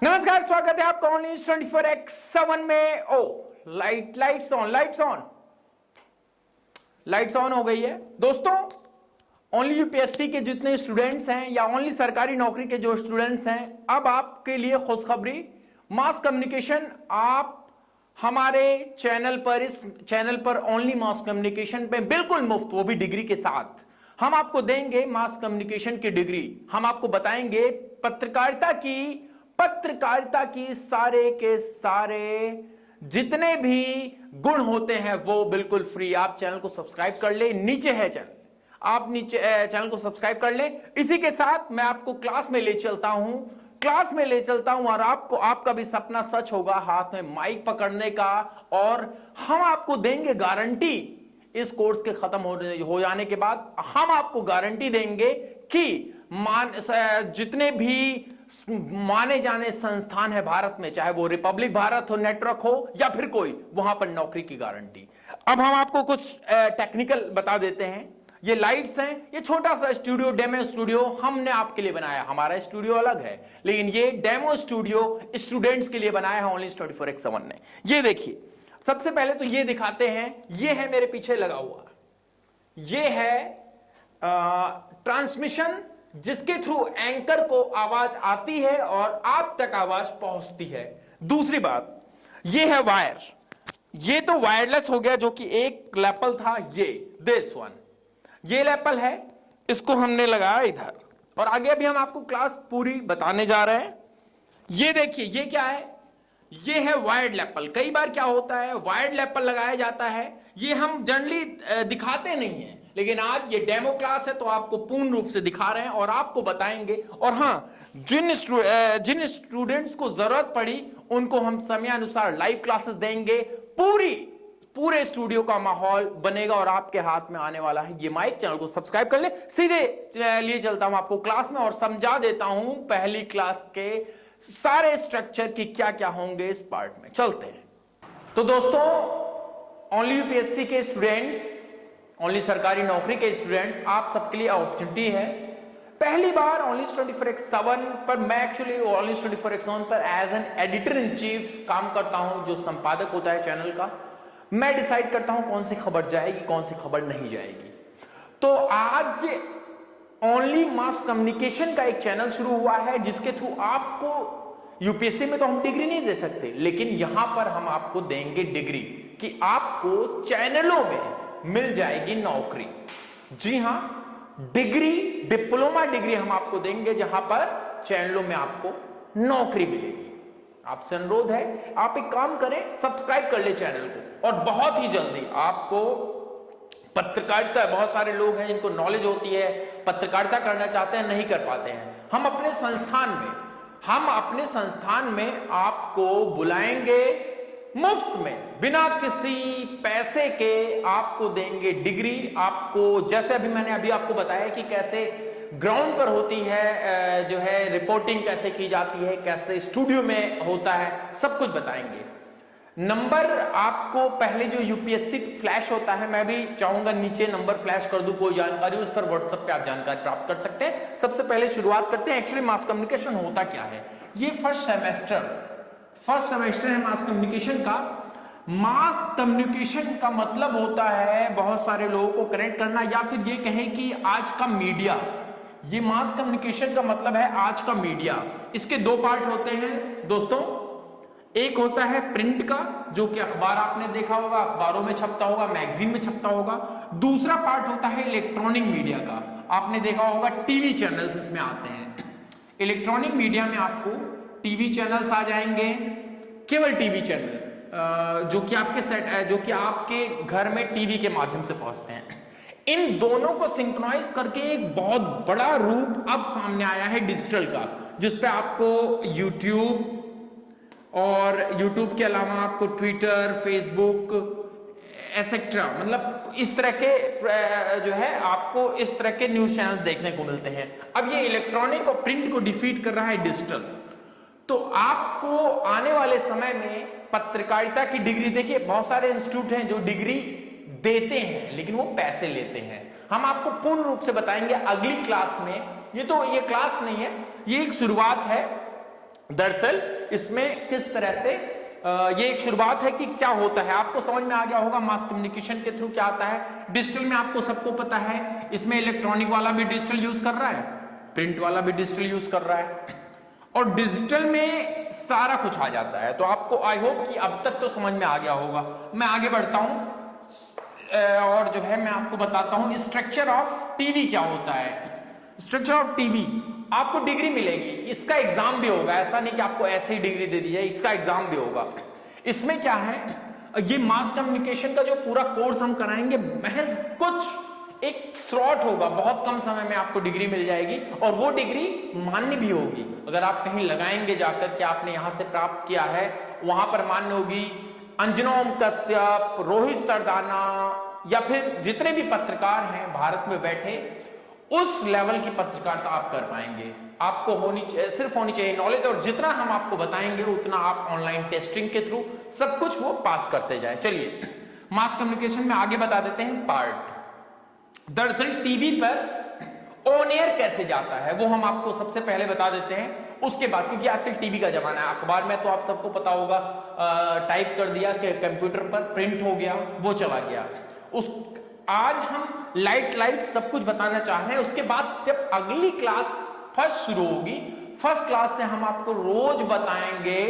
नमस्कार, स्वागत है आपका ओनली 24x7 में। ओ लाइट्स ऑन हो गई है दोस्तों। ओनली यूपीएससी के जितने स्टूडेंट्स हैं या ओनली सरकारी नौकरी के जो स्टूडेंट्स हैं, अब आपके लिए खुशखबरी। मास कम्युनिकेशन आप हमारे चैनल पर, इस चैनल पर ओनली मास कम्युनिकेशन पे बिल्कुल मुफ्त, वो भी डिग्री के साथ हम आपको देंगे मास कम्युनिकेशन की डिग्री। हम आपको बताएंगे पत्रकारिता की सारे के सारे जितने भी गुण होते हैं वो बिल्कुल फ्री। आप चैनल को सब्सक्राइब कर ले, नीचे है चैनल, आप नीचे चैनल को सब्सक्राइब कर ले। इसी के साथ मैं आपको क्लास में ले चलता हूं और आपको आपका भी सपना सच होगा, हाथ में माइक पकड़ने का। और हम आपको देंगे गारंटी, इस कोर्स के खत्म हो जाने के बाद हम आपको गारंटी देंगे कि जितने भी माने जाने संस्थान है भारत में, चाहे वो रिपब्लिक भारत हो, नेटवर्क हो या फिर कोई, वहां पर नौकरी की गारंटी। अब हम आपको कुछ टेक्निकल बता देते हैं। ये लाइट्स हैं, ये छोटा सा स्टूडियो, डेमो स्टूडियो हमने आपके लिए बनाया। हमारा स्टूडियो अलग है, लेकिन ये डेमो स्टूडियो स्टूडेंट्स के लिए बनाया है ओनली 24x7 ने। ये देखिए, सबसे पहले तो ये दिखाते हैं। ये है मेरे पीछे लगा हुआ, ये है ट्रांसमिशन, जिसके थ्रू एंकर को आवाज आती है और आप तक आवाज पहुंचती है। दूसरी बात, ये है वायर। ये तो वायरलेस हो गया, जो कि एक लैपल था, ये दिस वन, ये लैपल है, इसको हमने लगाया इधर। और आगे अभी हम आपको क्लास पूरी बताने जा रहे हैं। ये देखिए, ये क्या है? ये है वायर्ड लैपल। कई बार क्या होता है, वायर्ड लैपल लगाया जाता है, ये हम जनरली दिखाते नहीं हैं, लेकिन आज ये डेमो क्लास है तो आपको पूर्ण रूप से दिखा रहे हैं और आपको बताएंगे। और हां, जिन स्टूडेंट्स को जरूरत पड़ी उनको हम समय अनुसार लाइव क्लासेस देंगे। पूरे स्टूडियो का माहौल बनेगा और आपके हाथ में आने वाला है ये माइक। चैनल को सब्सक्राइब कर ले। सीधे लिए चलता हूं आपको क्लास में और समझा देता हूं पहली क्लास के सारे स्ट्रक्चर की क्या क्या होंगे इस पार्ट में। चलते हैं। तो दोस्तों, ओनली यूपीएससी के स्टूडेंट्स, ओनली सरकारी नौकरी के स्टूडेंट्स, आप सबके लिए अपॉर्चुनिटी है। पहली बार ओनली 24x7 पर मैं एक्चुअली ओनली 24x7 पर as an editor in chief काम करता हूं। जो संपादक होता है चैनल का, मैं डिसाइड करता हूं कौन सी खबर जाएगी, कौन सी खबर नहीं जाएगी। तो आज ओनली मास कम्युनिकेशन का एक चैनल शुरू हुआ है, जिसके थ्रू आपको यूपीएससी में तो हम डिग्री नहीं दे सकते, लेकिन यहां पर हम आपको देंगे डिग्री कि आपको चैनलों में मिल जाएगी नौकरी। जी हां, डिग्री, डिप्लोमा डिग्री हम आपको देंगे, जहां पर चैनलों में आपको नौकरी मिलेगी। आपसे अनुरोध है, आप एक काम करें, सब्सक्राइब कर ले चैनल को। और बहुत ही जल्दी आपको पत्रकारिता, बहुत सारे लोग हैं जिनको नॉलेज होती है, पत्रकारिता करना चाहते हैं, नहीं कर पाते हैं। हम अपने संस्थान में आपको बुलाएंगे मुफ्त में, बिना किसी पैसे के आपको देंगे डिग्री। आपको जैसे अभी आपको बताया कि कैसे ग्राउंड पर होती है, जो है रिपोर्टिंग कैसे की जाती है, कैसे स्टूडियो में होता है, सब कुछ बताएंगे। नंबर आपको पहले जो यूपीएससी फ्लैश होता है, मैं भी चाहूंगा नीचे नंबर फ्लैश कर दूं, कोई जानकारी उस पर व्हाट्सएप पे आप जानकारी प्राप्त कर सकते हैं। सबसे पहले शुरुआत करते हैं। एक्चुअली मास कम्युनिकेशन होता क्या है? ये फर्स्ट सेमेस्टर है मास कम्युनिकेशन का। मास कम्युनिकेशन का मतलब होता है बहुत सारे लोगों को कनेक्ट करना, या फिर ये कहें कि आज का मीडिया। ये मास कम्युनिकेशन का मतलब है आज का मीडिया। इसके दो पार्ट होते हैं दोस्तों। एक होता है प्रिंट का, जो कि अखबार आपने देखा होगा, अखबारों में छपता होगा, मैगजीन में छपता होगा। दूसरा पार्ट होता है इलेक्ट्रॉनिक मीडिया का। आपने देखा होगा टीवी चैनल्स इसमें आते हैं। इलेक्ट्रॉनिक मीडिया में आपको टीवी चैनल्स आ जाएंगे, केवल टीवी चैनल जो कि आपके घर में टीवी के माध्यम से पहुंचते हैं। इन दोनों को सिंक्रोनाइज करके एक बहुत बड़ा रूप अब सामने आया है डिजिटल का, जिसपे आपको यूट्यूब और यूट्यूब के अलावा आपको ट्विटर, फेसबुक एसेट्रा, मतलब इस तरह के जो है आपको इस तरह के न्यूज चैनल देखने को मिलते हैं। अब ये इलेक्ट्रॉनिक और प्रिंट को डिफीट कर रहा है डिजिटल। तो आपको आने वाले समय में पत्रकारिता की डिग्री, देखिए बहुत सारे इंस्टीट्यूट हैं जो डिग्री देते हैं लेकिन वो पैसे लेते हैं। हम आपको पूर्ण रूप से बताएंगे अगली क्लास में। ये क्लास नहीं है, ये एक शुरुआत है। दरअसल इसमें किस तरह से ये एक शुरुआत है कि क्या होता है, आपको समझ में आ गया होगा मास कम्युनिकेशन के थ्रू क्या आता है। डिजिटल में आपको सबको पता है, इसमें इलेक्ट्रॉनिक वाला भी डिजिटल यूज कर रहा है, प्रिंट वाला भी डिजिटल यूज कर रहा है, और डिजिटल में सारा कुछ आ जाता है। तो आपको आई होप कि अब तक तो समझ में आ गया होगा। मैं आगे बढ़ता हूं और जो है मैं आपको बताता हूं स्ट्रक्चर ऑफ टीवी क्या होता है। स्ट्रक्चर ऑफ टीवी आपको डिग्री मिलेगी, इसका एग्जाम भी होगा, ऐसा नहीं कि आपको ऐसे ही डिग्री दे दी जाए, इसका एग्जाम भी होगा। इसमें क्या है, ये मास कम्युनिकेशन का जो पूरा कोर्स हम कराएंगे महज कुछ एक स्लॉट होगा, बहुत कम समय में आपको डिग्री मिल जाएगी, और वो डिग्री मान्य भी होगी। अगर आप कहीं लगाएंगे जाकर कि आपने यहां से प्राप्त किया है, वहां पर मान्य होगी। अंजना ओम कश्यप, रोहित सरदाना या फिर जितने भी पत्रकार हैं भारत में बैठे, उस लेवल की पत्रकारिता आप कर पाएंगे। आपको सिर्फ होनी चाहिए नॉलेज, और जितना हम आपको बताएंगे उतना आप ऑनलाइन टेस्टिंग के थ्रू सब कुछ वो पास करते जाएं। चलिए मास कम्युनिकेशन में आगे बता देते हैं पार्ट। दरअसल टीवी पर ऑन एयर कैसे जाता है वो हम आपको सबसे पहले बता देते हैं, उसके बाद, क्योंकि आजकल टीवी का जमाना है। अखबार में तो आप सबको पता होगा, टाइप कर दिया कि कंप्यूटर पर प्रिंट हो गया, वो चला गया। आज हम लाइट सब कुछ बताना चाह रहे हैं। उसके बाद जब अगली क्लास फर्स्ट शुरू होगी, फर्स्ट क्लास से हम आपको रोज बताएंगे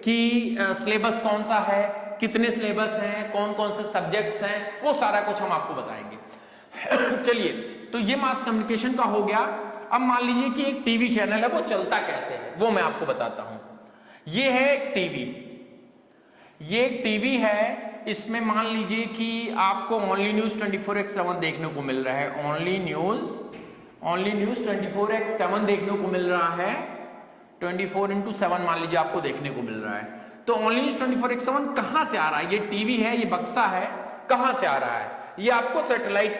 कि सिलेबस कौन सा है, कितने सिलेबस हैं, कौन कौन से सब्जेक्ट्स हैं, वो सारा कुछ हम आपको बताएंगे। चलिए, तो ये मास कम्युनिकेशन का हो गया। अब मान लीजिए कि एक टीवी चैनल है, वो चलता कैसे है वो मैं आपको बताता हूं। ये है एक टीवी, ये एक टीवी है। इसमें मान लीजिए कि आपको ओनली न्यूज 24x7 देखने को मिल रहा है, ओनली न्यूज 24x7 देखने को मिल रहा है, 24x7 मान लीजिए आपको देखने को मिल रहा है। तो ओनली न्यूज 24x7 कहां से आ रहा है? ये टीवी है, ये बक्सा है, कहां से आ रहा है? ये आपको सैटेलाइट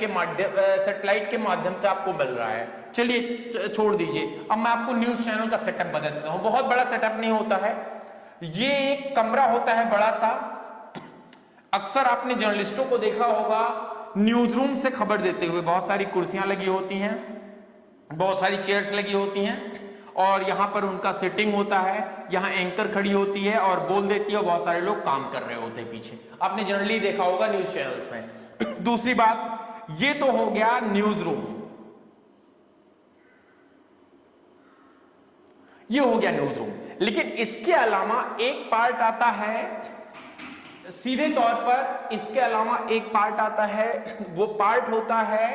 के माध्यम से आपको मिल रहा है। चलिए छोड़ दीजिए, अब मैं आपको न्यूज चैनल का सेटअप बता देता हूं। बहुत बड़ा सेटअप नहीं होता है, ये एक कमरा होता है बड़ा सा। अक्सर आपने जर्नलिस्टों को देखा होगा न्यूज रूम से खबर देते हुए, बहुत सारी कुर्सियां लगी होती हैं, बहुत सारी चेयर्स लगी होती हैं, और यहां पर उनका सिटिंग होता है, यहां एंकर खड़ी होती है और बोल देती है, बहुत सारे लोग काम कर रहे होते हैं पीछे। आपने जनरली देखा होगा न्यूज चैनल्स में। दूसरी बात, ये तो हो गया न्यूज रूम, ये हो गया न्यूज रूम। लेकिन इसके अलावा एक पार्ट आता है, सीधे तौर पर इसके अलावा एक पार्ट आता है, वो पार्ट होता है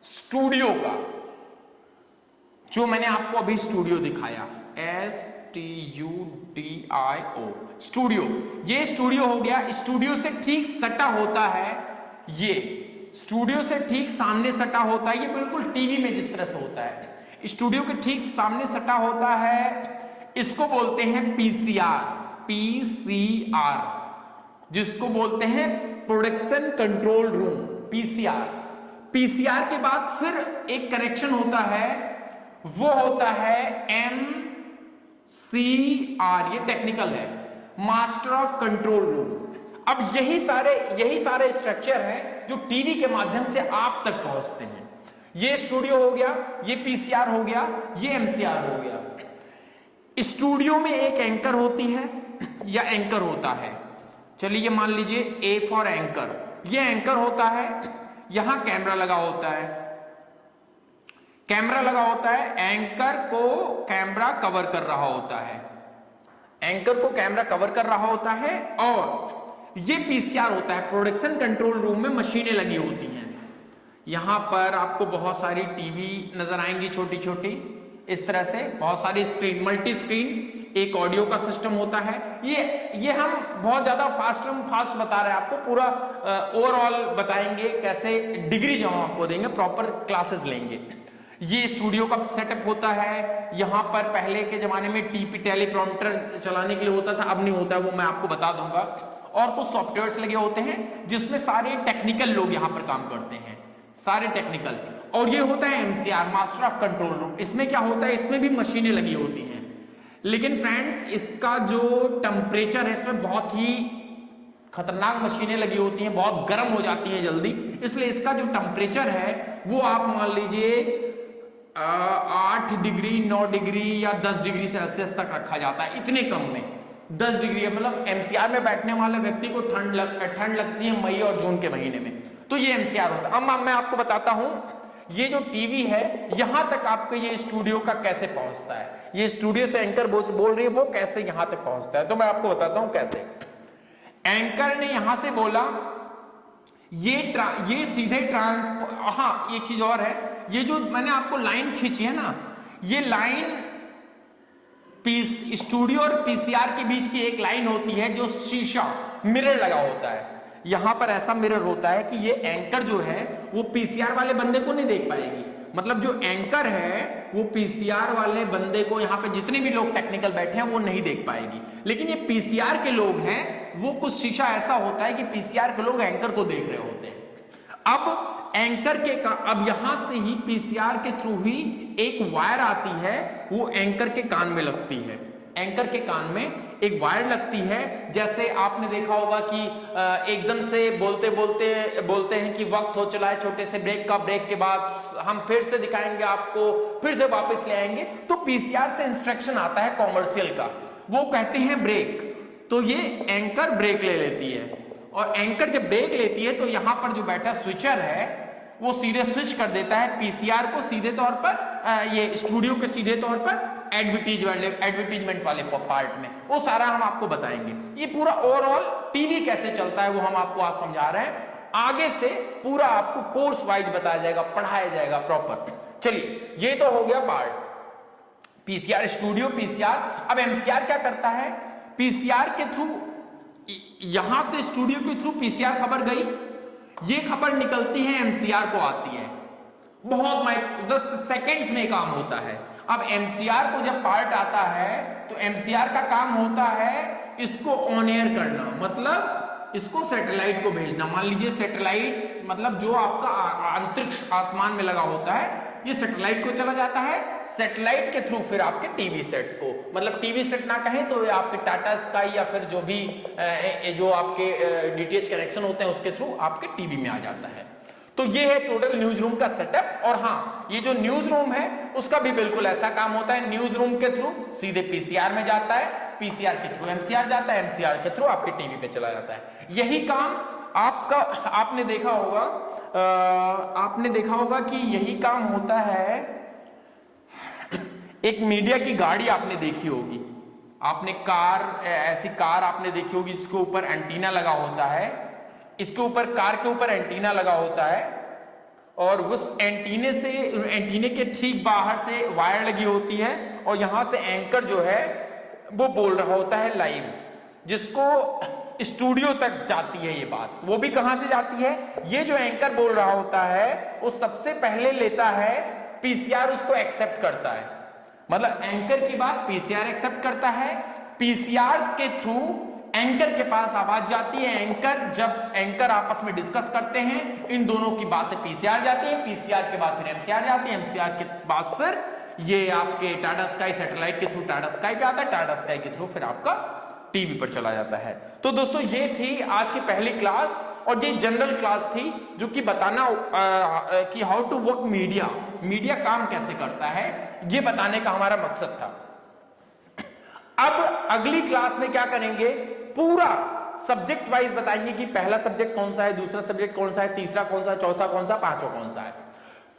स्टूडियो का, जो मैंने आपको अभी स्टूडियो दिखाया, STUDIO, स्टूडियो। ये स्टूडियो हो गया। स्टूडियो से ठीक सटा होता है, ये स्टूडियो से ठीक सामने सटा होता है, ये बिल्कुल टीवी में जिस तरह से होता है, स्टूडियो के ठीक सामने सटा होता है। इसको बोलते हैं पीसीआर, जिसको बोलते हैं प्रोडक्शन कंट्रोल रूम, पीसीआर के बाद फिर एक कनेक्शन होता है, वो होता है MCR, ये टेक्निकल है, मास्टर ऑफ कंट्रोल रूम। अब यही सारे स्ट्रक्चर हैं जो टीवी के माध्यम से आप तक पहुंचते हैं। ये स्टूडियो हो गया, ये पीसीआर हो गया, ये एमसीआर हो गया। स्टूडियो में एक एंकर होती है या एंकर होता है, चलिए मान लीजिए ए फॉर एंकर, ये एंकर होता है। यहां कैमरा लगा होता है, एंकर को कैमरा कवर कर रहा होता है, और ये पीसीआर होता है, प्रोडक्शन कंट्रोल रूम में मशीनें लगी होती हैं। यहां पर आपको बहुत सारी टीवी नजर आएंगी, छोटी छोटी, इस तरह से बहुत सारी स्क्रीन, मल्टी स्क्रीन, एक ऑडियो का सिस्टम होता है। ये हम बहुत ज्यादा फास्ट बता रहे हैं आपको, पूरा ओवरऑल बताएंगे कैसे, डिग्री जो हम आपको देंगे, प्रॉपर क्लासेस लेंगे। ये स्टूडियो का सेटअप होता है। यहां पर पहले के जमाने में टेलीप्रॉम्प्टर चलाने के लिए होता था, अब नहीं होता है, वो मैं आपको बता दूंगा। और कुछ सॉफ्टवेयर्स लगे होते हैं जिसमें सारे टेक्निकल लोग यहां पर काम करते हैं, सारे टेक्निकल। और ये होता है MCR, master of control room. इसमें क्या होता है, इसमें भी मशीनें लगी होती हैं, लेकिन फ्रेंड्स इसका जो टेम्परेचर है, इसमें बहुत ही खतरनाक मशीनें लगी होती हैं, बहुत गर्म हो जाती हैं जल्दी, इसलिए इसका जो टेम्परेचर है वो आप मान लीजिए 8 डिग्री 9 डिग्री या 10 डिग्री सेल्सियस तक रखा जाता है, इतने कम में 10 डिग्री मतलब एमसीआर में बैठने वाले व्यक्ति को ठंड लगती है मई और जून के महीने में, तो ये एमसीआर होता है। अब मैं आपको बताता हूं ये जो टीवी है यहां तक आपके ये स्टूडियो का कैसे पहुंचता है, ये स्टूडियो से एंकर बोल रही है वो कैसे यहां तक पहुंचता है, तो मैं आपको बताता हूं कैसे। एंकर ने यहां से बोला ये सीधे हाँ एक चीज और है, ये जो मैंने आपको लाइन खींची है ना, ये लाइन स्टूडियो और पीसीआर के बीच की एक लाइन होती है जो शीशा मिरर लगा होता है। यहां पर ऐसा मिरर होता है कि ये एंकर जो है वो पीसीआर वाले बंदे को नहीं देख पाएगी, मतलब जो एंकर है वो पीसीआर वाले बंदे को, यहां पे जितने भी लोग टेक्निकल बैठे हैं वो नहीं देख पाएगी, लेकिन ये पीसीआर के लोग हैं वो कुछ शीशा ऐसा होता है कि पीसीआर के लोग एंकर को देख रहे होते हैं। अब एंकर के अब यहां से ही पीसीआर के थ्रू ही एक वायर आती है, वो एंकर के कान में लगती है, एंकर के कान में एक वायर लगती है। जैसे आपने देखा होगा कि एकदम से बोलते हैं कि वक्त हो चला है छोटे से ब्रेक का, ब्रेक के बाद हम फिर से दिखाएंगे आपको, फिर से वापस ले आएंगे, तो पीसीआर से इंस्ट्रक्शन आता है कॉमर्शियल का, वो कहते हैं ब्रेक, तो ये एंकर ब्रेक ले लेती है, और एंकर जब ब्रेक लेती है तो यहां पर जो बैठा स्विचर है वो सीधे स्विच कर देता है पीसीआर को सीधे तौर पर ये स्टूडियो के सीधे तौर पर एडवर्टीजमेंट वाले पार्ट में, वो सारा हम आपको बताएंगे। ये पूरा ओवरऑल टीवी कैसे चलता है वो हम आपको आज समझा रहे हैं, आगे से पूरा आपको कोर्स वाइज बताया जाएगा, पढ़ाया जाएगा प्रॉपर। चलिए ये तो हो गया पार्ट पीसीआर स्टूडियो पीसीआर। अब एमसीआर क्या करता है, पीसीआर के थ्रू यहां से स्टूडियो के थ्रू पीसीआर खबर गई, ये खबर निकलती है एमसीआर को आती है, बहुत 10 सेकेंड्स में काम होता है। अब एमसीआर को जब पार्ट आता है तो एमसीआर का काम होता है इसको ऑन एयर करना, मतलब इसको सैटेलाइट को भेजना। मान लीजिए सैटेलाइट मतलब जो आपका अंतरिक्ष आसमान में लगा होता है, ये सैटेलाइट को चला जाता है, सैटेलाइट के थ्रू फिर आपके टीवी सेट को, मतलब टीवी सेट ना कहें तो आपके टाटा स्काई या फिर जो भी जो आपके डीटीएच कनेक्शन होते हैं उसके थ्रू आपके टीवी में आ जाता है। तो ये है टोटल न्यूज रूम का सेटअप। और हाँ, ये जो न्यूज रूम है उसका भी बिल्कुल ऐसा काम होता है, न्यूज रूम के थ्रू सीधे पीसीआर में जाता है, पीसीआर के थ्रू एमसीआर जाता है, एमसीआर के थ्रू आपके टीवी पे चला जाता है। यही काम आपका आपने देखा होगा कि यही काम होता है, एक मीडिया की गाड़ी आपने देखी होगी, आपने ऐसी कार आपने देखी होगी जिसके ऊपर एंटीना लगा होता है, इसके ऊपर कार के ऊपर एंटीना लगा होता है, और उस एंटीने के ठीक बाहर से वायर लगी होती है, और यहां से एंकर जो है वो बोल रहा होता है लाइव, जिसको स्टूडियो तक जाती है ये बात। वो भी कहां से जाती है, ये जो एंकर बोल रहा होता है वो सबसे पहले लेता है, पीसीआर उसको एक्सेप्ट करता है, मतलब एंकर की बात पीसीआर एक्सेप्ट करता है, पीसीआर के थ्रू एंकर के पास आवाज जाती है, जब एंकर आपस में डिस्कस करते हैं, इन दोनों की बातें पीसीआर जाती है, पीसीआर के बाद फिर एमसीआर जाती है, एमसीआर के बाद फिर ये आपके टाटा स्काई सैटेलाइट के थ्रू टाटा स्काई पे आता है, टाटा स्काई के थ्रू फिर आपका टीवी पर चला जाता है। तो दोस्तों ये थी आज की पहली क्लास, और ये जनरल क्लास थी जो कि बताना कि हाउ टू वर्क मीडिया काम कैसे करता है, ये बताने का हमारा मकसद था। अब अगली क्लास में क्या करेंगे, पूरा सब्जेक्ट वाइज बताएंगे कि पहला सब्जेक्ट कौन सा है, दूसरा सब्जेक्ट कौन सा है, तीसरा कौन सा है, चौथा कौन सा, पांचवा कौन सा है,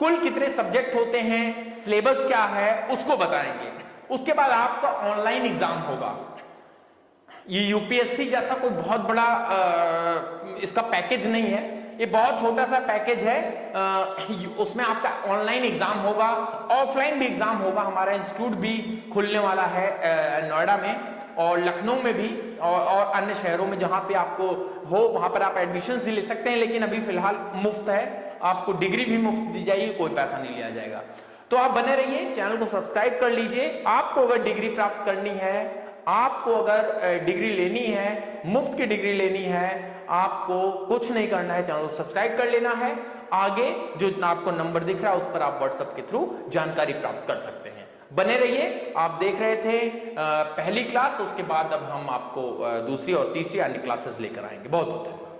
कुल कितने सब्जेक्ट होते हैं, सिलेबस क्या है उसको बताएंगे। उसके बाद आपका ऑनलाइन एग्जाम होगा। ये यूपीएससी जैसा कोई बहुत बड़ा इसका पैकेज नहीं है, ये बहुत छोटा सा पैकेज है। उसमें आपका ऑनलाइन एग्जाम होगा, ऑफलाइन भी एग्जाम होगा। हमारा इंस्टीट्यूट भी खुलने वाला है नोएडा में और लखनऊ में भी, और अन्य शहरों में जहां पे आपको हो वहां पर आप एडमिशन भी ले सकते हैं, लेकिन अभी फिलहाल मुफ्त है, आपको डिग्री भी मुफ्त दी जाएगी, कोई पैसा नहीं लिया जाएगा। तो आप बने रहिए, चैनल को सब्सक्राइब कर लीजिए। आपको अगर डिग्री प्राप्त करनी है, आपको अगर डिग्री लेनी है, मुफ्त की डिग्री लेनी है, आपको कुछ नहीं करना है, चैनल को सब्सक्राइब कर लेना है। आगे जो आपको नंबर दिख रहा है उस पर आप व्हाट्सएप के थ्रू जानकारी प्राप्त कर सकते हैं। बने रहिए। आप देख रहे थे पहली क्लास, उसके बाद अब हम आपको दूसरी और तीसरी अन्य क्लासेस लेकर आएंगे। बहुत बहुत धन्यवाद।